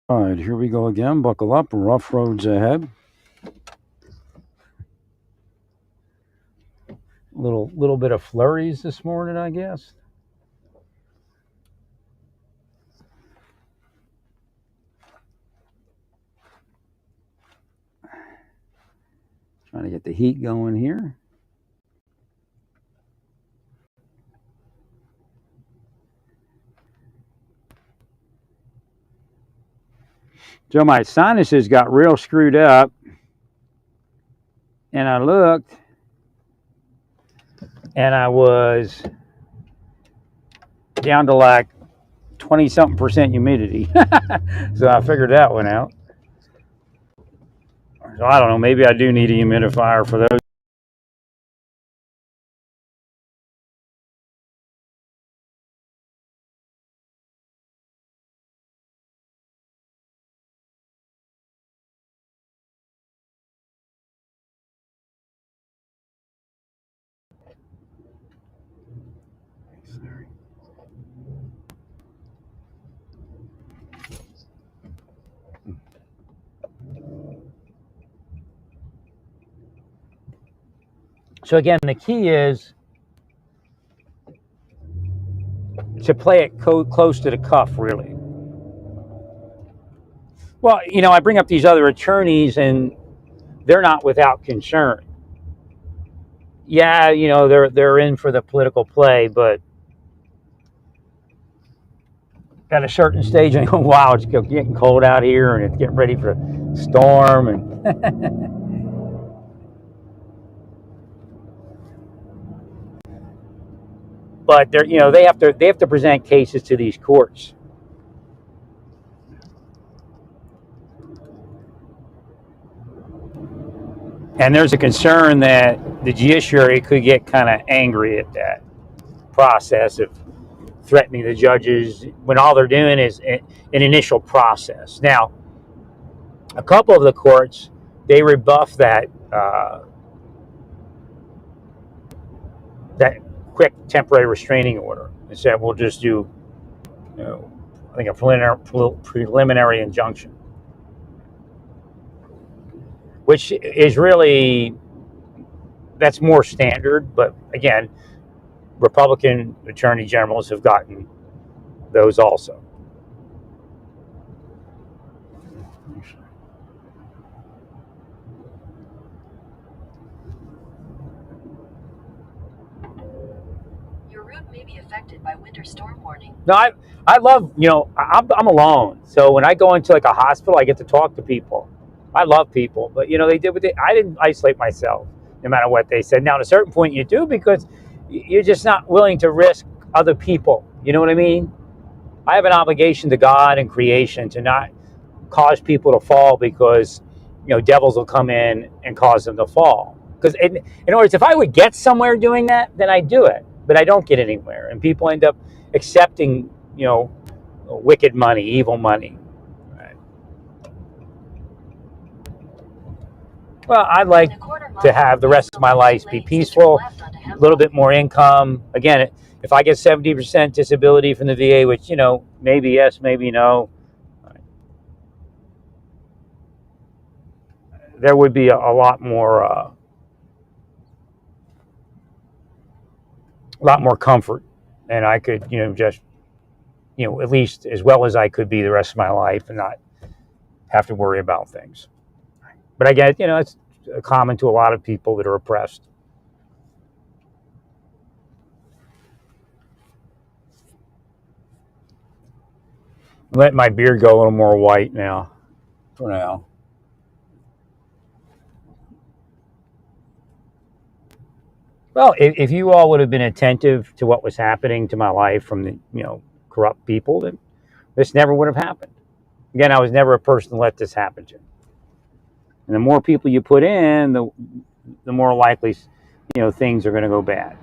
All right, here we go again. Buckle up. Rough roads ahead. Little bit of flurries this morning, I guess. Trying to get the heat going here. So my sinuses got real screwed up, and I looked, and I was down to like 20 something percent humidity. So I figured that one out. So I don't know. Maybe I do need a humidifier for those. So again, the key is to play it close to the cuff, really. Well, I bring up these other attorneys, and they're not without concern. Yeah, they're in for the political play, but at a certain stage, I go, wow, it's getting cold out here, and it's getting ready for a storm, and but they have to present cases to these courts. And there's a concern that the judiciary could get kind of angry at that process of threatening the judges when all they're doing is an initial process. Now, a couple of the courts, they rebuff that quick temporary restraining order and said we'll just do, I think a preliminary injunction, which is really, that's more standard. But again, Republican attorney generals have gotten those also. Your route may be affected by winter storm warning. No, I love, I'm alone. So when I go into like a hospital, I get to talk to people. I love people, but they did what I didn't isolate myself no matter what they said. Now, at a certain point you do, because you're just not willing to risk other people. You know what I mean? I have an obligation to God and creation to not cause people to fall, because devils will come in and cause them to fall. Because in other words, if I would get somewhere doing that, then I do it, but I don't get anywhere, and people end up accepting wicked money, evil money. Right. Well, I'd like to have the rest of my life be peaceful, a little bit more income. Again, if I get 70% disability from the VA, which maybe yes, maybe no, there would be a lot more comfort, and I could just at least as well as I could be the rest of my life and not have to worry about things. But I get it's common to a lot of people that are oppressed. Let my beard go a little more white now. For now. Well, if you all would have been attentive to what was happening to my life from the corrupt people, then this never would have happened. Again, I was never a person to let this happen to. And the more people you put in, the more likely things are going to go bad.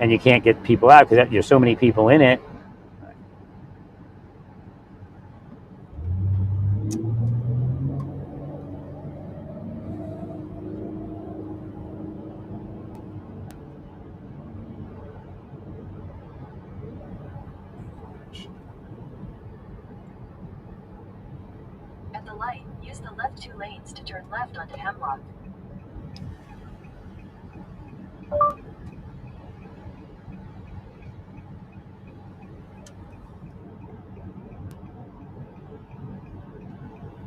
And you can't get people out because there's so many people in it. light, use the left 2 lanes to turn left onto Hemlock.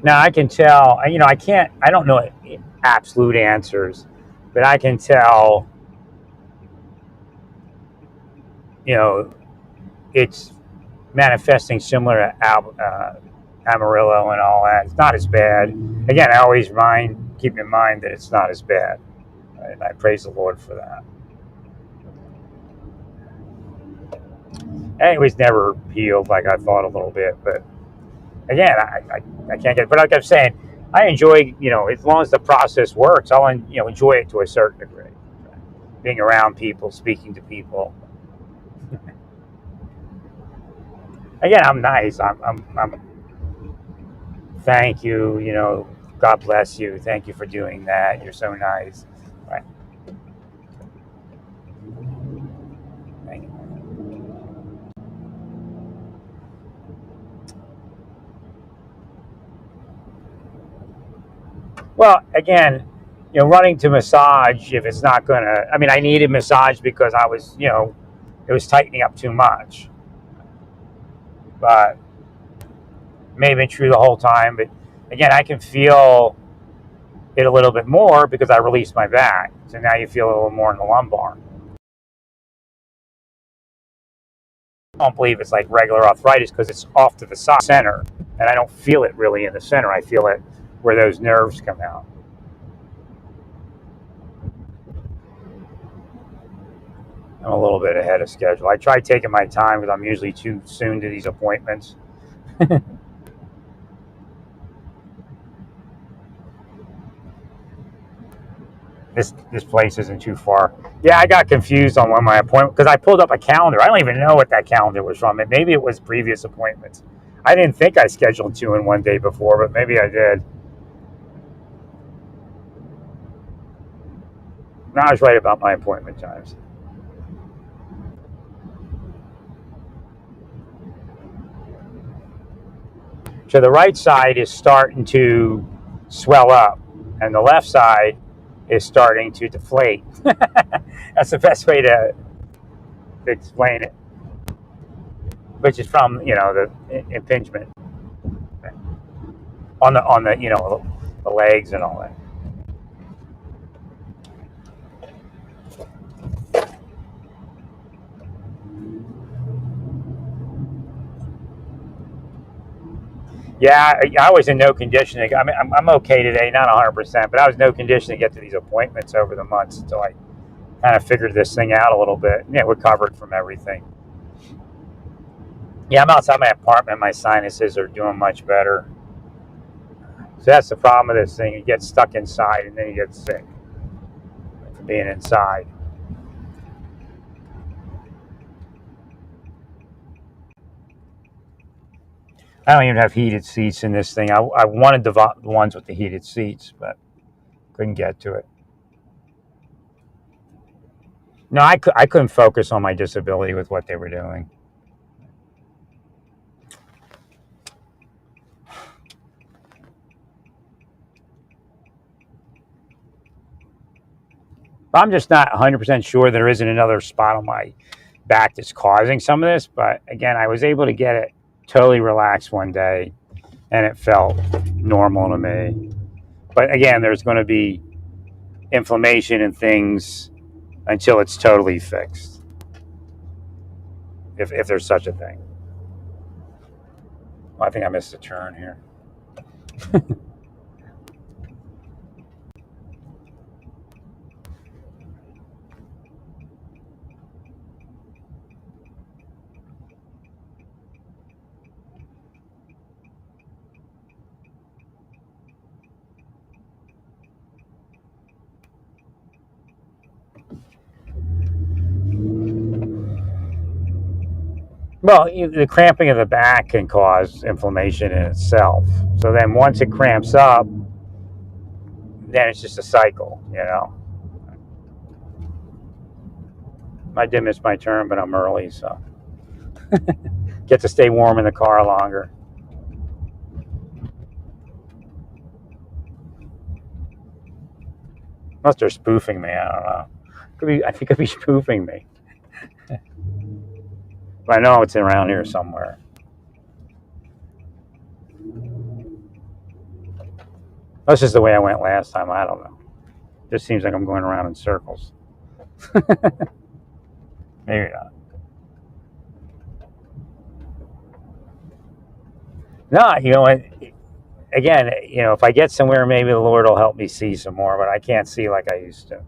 Now I can tell, I don't know absolute answers, but I can tell, it's manifesting similar to Amarillo and all that. It's not as bad. Again, I always keep in mind that it's not as bad. And I praise the Lord for that. And it was never healed like I thought a little bit, but again, I can't get. But like I'm saying, I enjoy, as long as the process works, I'll enjoy it to a certain degree. Being around people, speaking to people. Again, I'm nice. I'm. Thank you. God bless you. Thank you for doing that. You're so nice. Right. Thank you. Well, again, running to massage, if it's not going to, I needed massage because I was, it was tightening up too much. But it may have been true the whole time. But again, I can feel it a little bit more because I released my back. So now you feel a little more in the lumbar. I don't believe it's like regular arthritis because it's off to the side center. And I don't feel it really in the center. I feel it where those nerves come out. I'm a little bit ahead of schedule. I try taking my time because I'm usually too soon to these appointments. This place isn't too far. Yeah, I got confused on when my appointment, because I pulled up a calendar. I don't even know what that calendar was from. Maybe it was previous appointments. I didn't think I scheduled 2 in one day before, but maybe I did. No, I was right about my appointment times. So the right side is starting to swell up, and the left side is starting to deflate. That's the best way to explain it, which is from the impingement on the legs and all that. Yeah, I was in no condition. I'm okay today, not 100%, but I was no condition to get to these appointments over the months until I kind of figured this thing out a little bit. Recovered from everything. Yeah, I'm outside my apartment. My sinuses are doing much better. So that's the problem with this thing. You get stuck inside and then you get sick from being inside. I don't even have heated seats in this thing. I wanted the ones with the heated seats, but couldn't get to it. No, I couldn't focus on my disability with what they were doing. I'm just not 100% sure there isn't another spot on my back that's causing some of this. But again, I was able to get it totally relaxed one day, and it felt normal to me. But again, there's going to be inflammation and things until it's totally fixed, if there's such a thing. Well, I think I missed a turn here. Well, the cramping of the back can cause inflammation in itself. So then once it cramps up, then it's just a cycle, I did miss my turn, but I'm early, so get to stay warm in the car longer. Unless they're spoofing me, I don't know. I think it could be spoofing me. But I know it's around here somewhere. That's just the way I went last time. I don't know. Just seems like I'm going around in circles. Maybe not. No, again, if I get somewhere, maybe the Lord will help me see some more, but I can't see like I used to,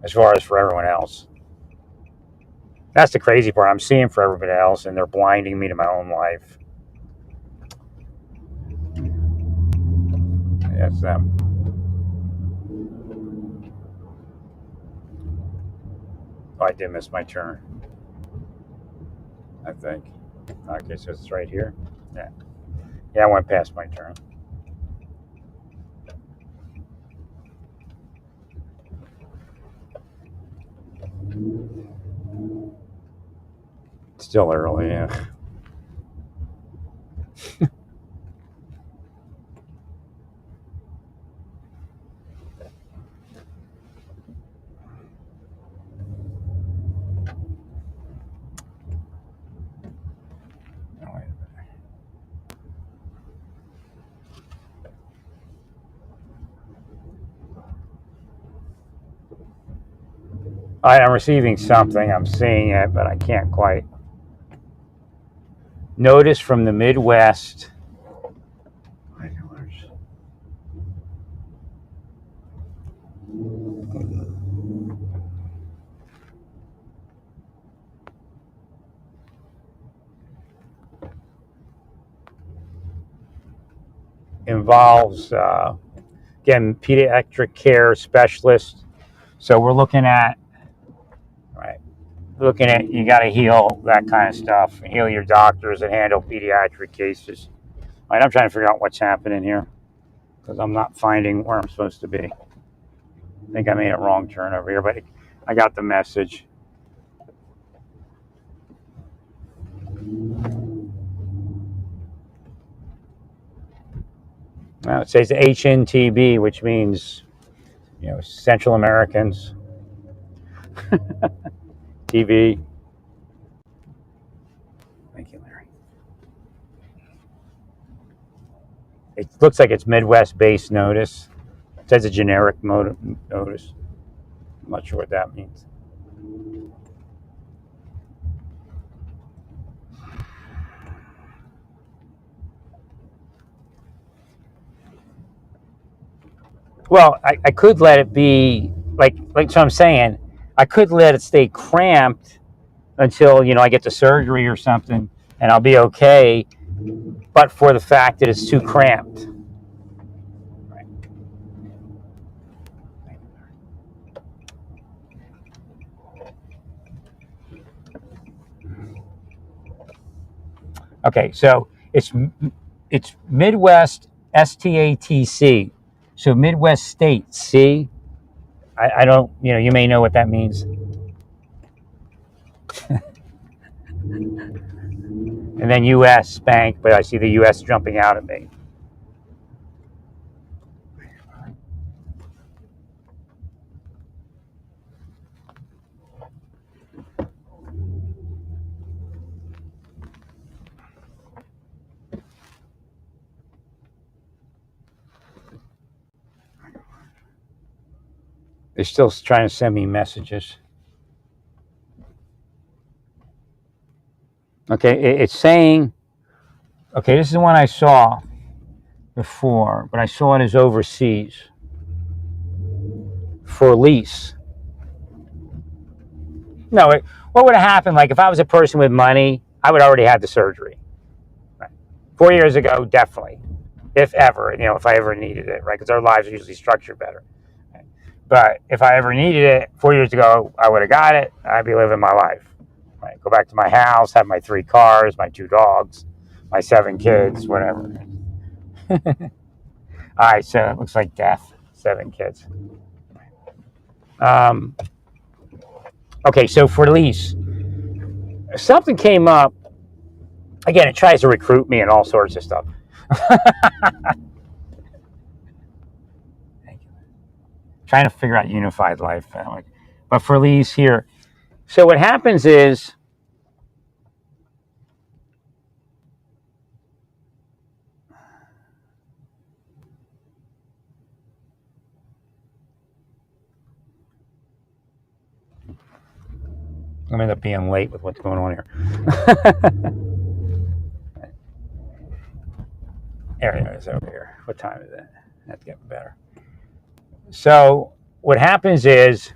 as far as for everyone else. That's the crazy part. I'm seeing for everybody else, and they're blinding me to my own life. That's them. Oh, I did miss my turn, I think. Okay, so it's right here. Yeah. Yeah, I went past my turn. Still early, yeah. Oh, wait a minute. I am receiving something. I'm seeing it, but I can't quite. Notice from the Midwest. Involves, again, pediatric care specialist. So we're looking at, right, you got to heal that kind of stuff, heal your doctors and handle pediatric cases. All right, I'm trying to figure out what's happening here because I'm not finding where I'm supposed to be. I think I made a wrong turn over here, but I got the message. Now it says HNTB, which means, Central Americans. TV. Thank you, Larry. It looks like it's Midwest-based notice. It says a generic notice. I'm not sure what that means. Well, I could let it be like so I'm saying, I could let it stay cramped until, I get the surgery or something and I'll be okay, but for the fact that it's too cramped. Right. Okay, so it's Midwest STATC. So Midwest State, C. I don't, you may know what that means. And then U.S. Bank, but I see the U.S. jumping out at me. They're still trying to send me messages. Okay, it's saying, okay, this is the one I saw before, but I saw it as overseas for lease. No, what would have happened? Like if I was a person with money, I would already have the surgery. Right. 4 years ago, definitely, if ever, if I ever needed it, right? Because our lives are usually structured better. Right? But if I ever needed it 4 years ago, I would have got it. I'd be living my life. Right? Go back to my house, have my 3 cars, my 2 dogs, my 7 kids, whatever. All right, so it looks like death. 7 kids. Okay, so for lease, something came up. Again, it tries to recruit me and all sorts of stuff. Thank you. Trying to figure out unified life. But for these here, so what happens is, I'm going to end up being late with what's going on here. There it is over here. What time is it? That's getting better. So what happens is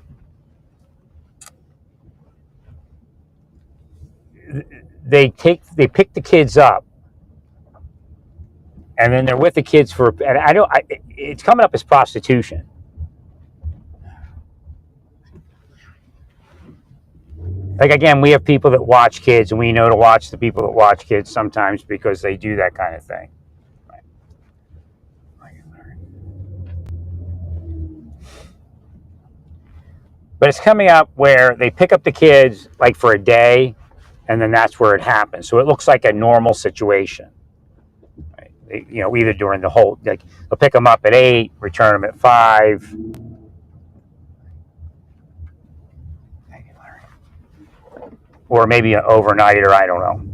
they pick the kids up, and then they're with the kids for. And it's coming up as prostitution. Like, again, we have people that watch kids, and we know to watch the people that watch kids sometimes because they do that kind of thing. But it's coming up where they pick up the kids like for a day, and then that's where it happens. So it looks like a normal situation. Right? Either during the whole, like, they'll pick them up at 8, return them at 5. Or maybe an overnight, or I don't know.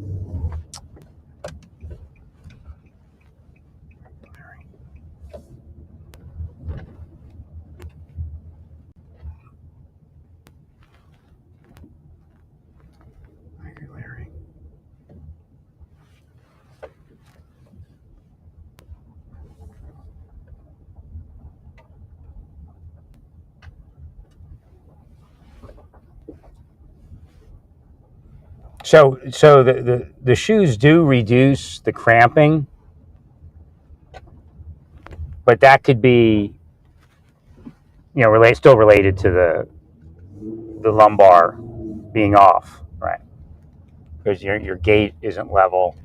So the shoes do reduce the cramping, but that could be, still related to the lumbar being off, right? Because your gait isn't level.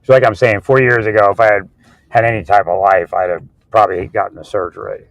So like I'm saying, 4 years ago, if I had any type of life, I'd have probably gotten the surgery.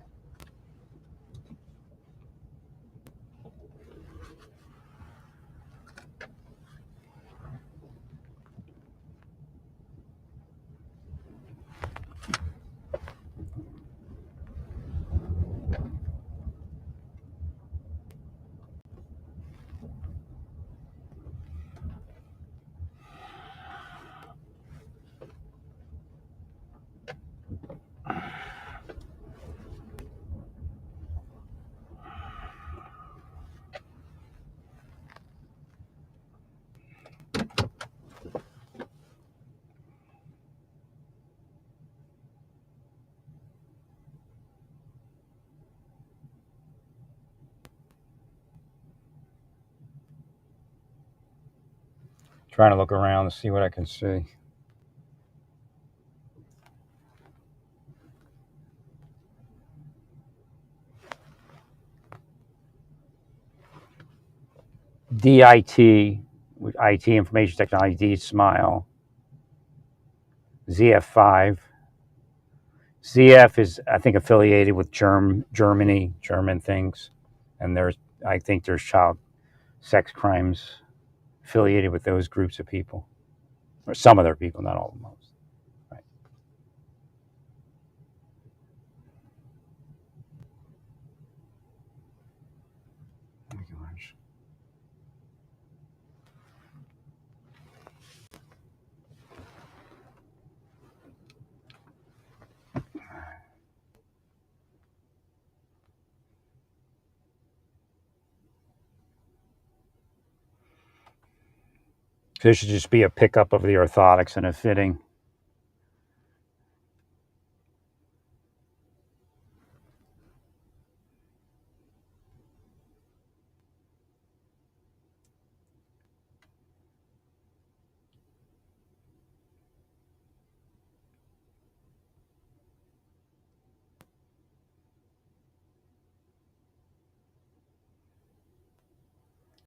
Trying to look around to see what I can see. DIT, IT, Information Technology, D, Smile. ZF5. ZF is, I think, affiliated with Germany, German things. And I think there's child sex crimes affiliated with those groups of people. Or some of their people, not all of them. Right. There should just be a pickup of the orthotics and a fitting.